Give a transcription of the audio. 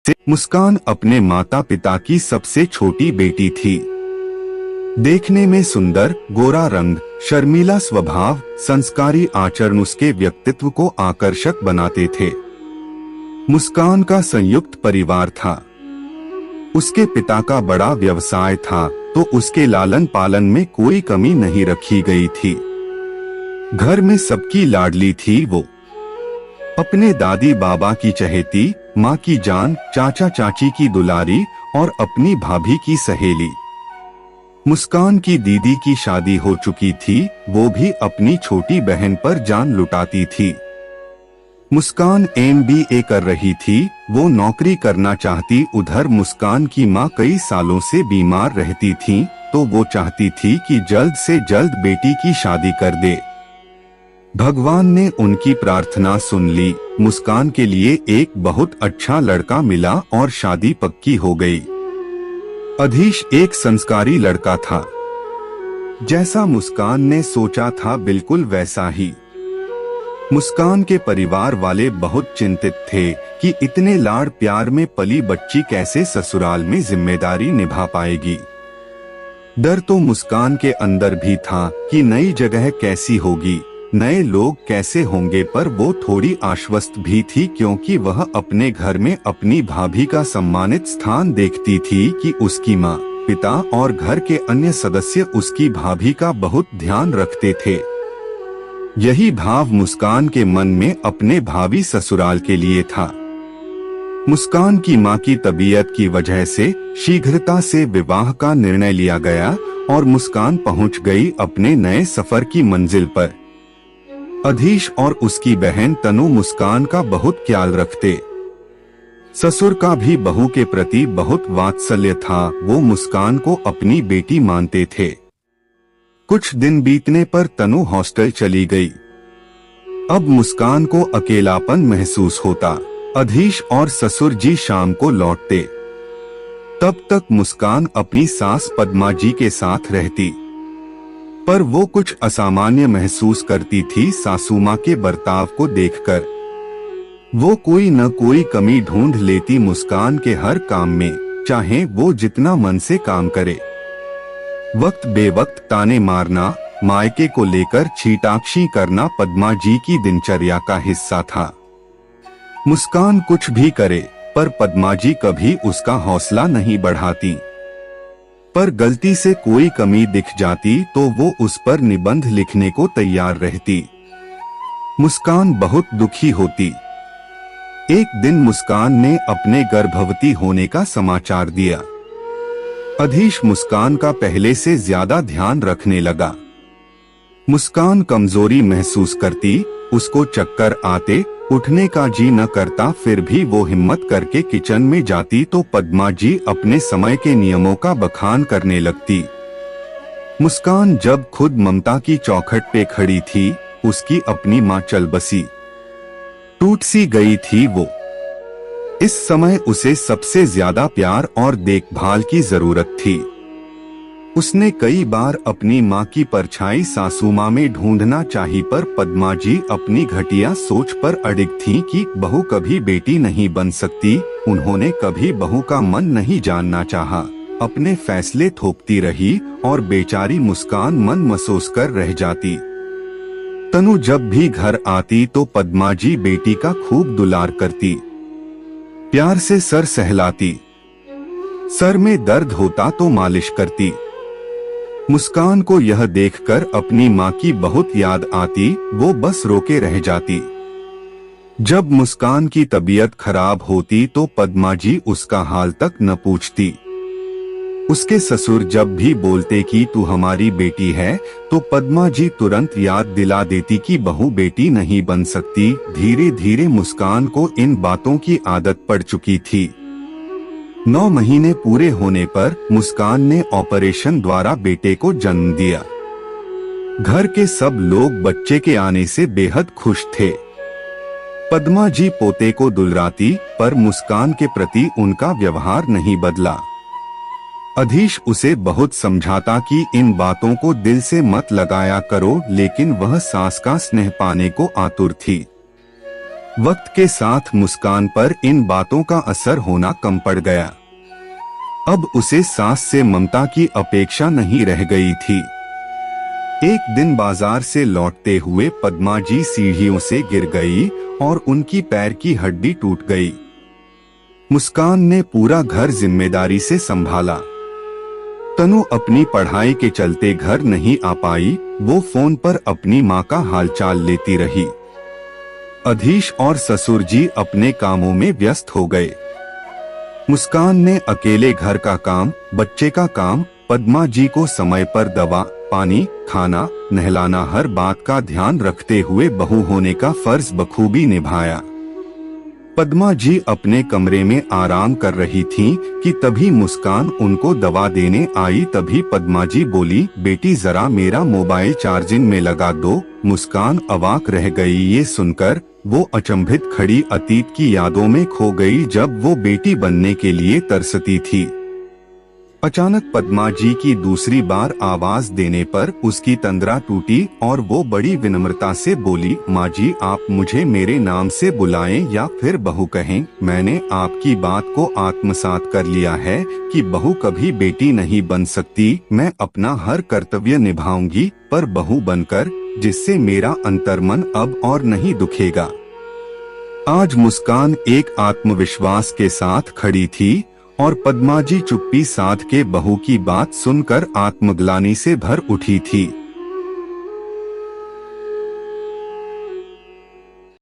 मुस्कान अपने माता पिता की सबसे छोटी बेटी थी। देखने में सुंदर, गोरा रंग, शर्मीला स्वभाव, संस्कारी आचरण उसके व्यक्तित्व को आकर्षक बनाते थे। मुस्कान का संयुक्त परिवार था। उसके पिता का बड़ा व्यवसाय था, तो उसके लालन पालन में कोई कमी नहीं रखी गई थी। घर में सबकी लाडली थी वो। अपने दादी बाबा की चहेती, माँ की जान, चाचा चाची की दुलारी और अपनी भाभी की सहेली। मुस्कान की दीदी की शादी हो चुकी थी, वो भी अपनी छोटी बहन पर जान लुटाती थी। मुस्कान MBA कर रही थी, वो नौकरी करना चाहती। उधर मुस्कान की माँ कई सालों से बीमार रहती थीं, तो वो चाहती थी कि जल्द से जल्द बेटी की शादी कर दे। भगवान ने उनकी प्रार्थना सुन ली। मुस्कान के लिए एक बहुत अच्छा लड़का मिला और शादी पक्की हो गई। अधीश एक संस्कारी लड़का था। जैसा मुस्कान ने सोचा था बिल्कुल वैसा ही। मुस्कान के परिवार वाले बहुत चिंतित थे कि इतने लाड़ प्यार में पली बच्ची कैसे ससुराल में जिम्मेदारी निभा पाएगी। डर तो मुस्कान के अंदर भी था कि नई जगह कैसी होगी, नए लोग कैसे होंगे, पर वो थोड़ी आश्वस्त भी थी क्योंकि वह अपने घर में अपनी भाभी का सम्मानित स्थान देखती थी कि उसकी माँ, पिता और घर के अन्य सदस्य उसकी भाभी का बहुत ध्यान रखते थे। यही भाव मुस्कान के मन में अपने भावी ससुराल के लिए था। मुस्कान की माँ की तबीयत की वजह से शीघ्रता से विवाह का निर्णय लिया गया और मुस्कान पहुंच गई अपने नए सफर की मंजिल पर। अधीश और उसकी बहन तनु मुस्कान का बहुत ख्याल रखते। ससुर का भी बहू के प्रति बहुत वात्सल्य था। वो मुस्कान को अपनी बेटी मानते थे। कुछ दिन बीतने पर तनु हॉस्टल चली गई। अब मुस्कान को अकेलापन महसूस होता। अधीश और ससुर जी शाम को लौटते। तब तक मुस्कान अपनी सास पद्मा जी के साथ रहती, पर वो कुछ असामान्य महसूस करती थी सासू माँ के बर्ताव को देखकर। वो कोई न कोई कमी ढूंढ लेती मुस्कान के हर काम में, चाहे वो जितना मन से काम करे। वक्त बेवक्त ताने मारना, मायके को लेकर छीटाक्षी करना पद्मा जी की दिनचर्या का हिस्सा था। मुस्कान कुछ भी करे, पर पद्मा जी कभी उसका हौसला नहीं बढ़ाती। पर गलती से कोई कमी दिख जाती तो वो उस पर निबंध लिखने को तैयार रहती। मुस्कान बहुत दुखी होती। एक दिन मुस्कान ने अपने गर्भवती होने का समाचार दिया। अधीश मुस्कान का पहले से ज्यादा ध्यान रखने लगा। मुस्कान कमजोरी महसूस करती, उसको चक्कर आते, उठने का जी न करता, फिर भी वो हिम्मत करके किचन में जाती तो पद्मा जी अपने समय के नियमों का बखान करने लगती। मुस्कान जब खुद ममता की चौखट पे खड़ी थी, उसकी अपनी माँ चल बसी। टूट सी गई थी वो। इस समय उसे सबसे ज्यादा प्यार और देखभाल की जरूरत थी। उसने कई बार अपनी माँ की परछाई सासू माँ में ढूंढना चाही, पर पद्मा जी अपनी घटिया सोच पर अडिग थीं कि बहू कभी बेटी नहीं बन सकती। उन्होंने कभी बहू का मन नहीं जानना चाहा, अपने फैसले थोपती रही और बेचारी मुस्कान मन मसोस कर रह जाती। तनु जब भी घर आती तो पद्मा जी बेटी का खूब दुलार करती, प्यार से सर सहलाती। सर में दर्द होता तो मालिश करती। मुस्कान को यह देखकर अपनी माँ की बहुत याद आती, वो बस रोके रह जाती। जब मुस्कान की तबीयत खराब होती तो पद्मा जी उसका हाल तक न पूछती। उसके ससुर जब भी बोलते कि तू हमारी बेटी है, तो पद्मा जी तुरंत याद दिला देती कि बहू बेटी नहीं बन सकती। धीरे धीरे मुस्कान को इन बातों की आदत पड़ चुकी थी। 9 महीने पूरे होने पर मुस्कान ने ऑपरेशन द्वारा बेटे को जन्म दिया। घर के सब लोग बच्चे के आने से बेहद खुश थे। पद्मा जी पोते को दुलराती, पर मुस्कान के प्रति उनका व्यवहार नहीं बदला। अधीश उसे बहुत समझाता कि इन बातों को दिल से मत लगाया करो, लेकिन वह सास का स्नेह पाने को आतुर थी। वक्त के साथ मुस्कान पर इन बातों का असर होना कम पड़ गया। अब उसे सास से ममता की अपेक्षा नहीं रह गई थी। एक दिन बाजार से लौटते हुए पद्मा जी सीढ़ियों से गिर गई और उनकी पैर की हड्डी टूट गई। मुस्कान ने पूरा घर जिम्मेदारी से संभाला। तनु अपनी पढ़ाई के चलते घर नहीं आ पाई। वो फोन पर अपनी माँ का हालचाल लेती रही। अधीश और ससुर जी अपने कामों में व्यस्त हो गए। मुस्कान ने अकेले घर का काम, बच्चे का काम, पद्मा जी को समय पर दवा, पानी, खाना, नहलाना, हर बात का ध्यान रखते हुए बहू होने का फर्ज बखूबी निभाया। पद्मा जी अपने कमरे में आराम कर रही थीं कि तभी मुस्कान उनको दवा देने आई। तभी पद्मा जी बोली, बेटी जरा मेरा मोबाइल चार्जिंग में लगा दो। मुस्कान अवाक रह गई। ये सुनकर वो अचंभित खड़ी, अतीत की यादों में खो गई जब वो बेटी बनने के लिए तरसती थी। अचानक पद्मा जी की दूसरी बार आवाज देने पर उसकी तंद्रा टूटी और वो बड़ी विनम्रता से बोली, माँ जी आप मुझे मेरे नाम से बुलाएं या फिर बहू कहें। मैंने आपकी बात को आत्मसात कर लिया है कि बहू कभी बेटी नहीं बन सकती। मैं अपना हर कर्तव्य निभाऊंगी, पर बहू बनकर, जिससे मेरा अंतर्मन अब और नहीं दुखेगा। आज मुस्कान एक आत्मविश्वास के साथ खड़ी थी और पद्मा जी चुप्पी साध के बहू की बात सुनकर आत्मग्लानि से भर उठी थी।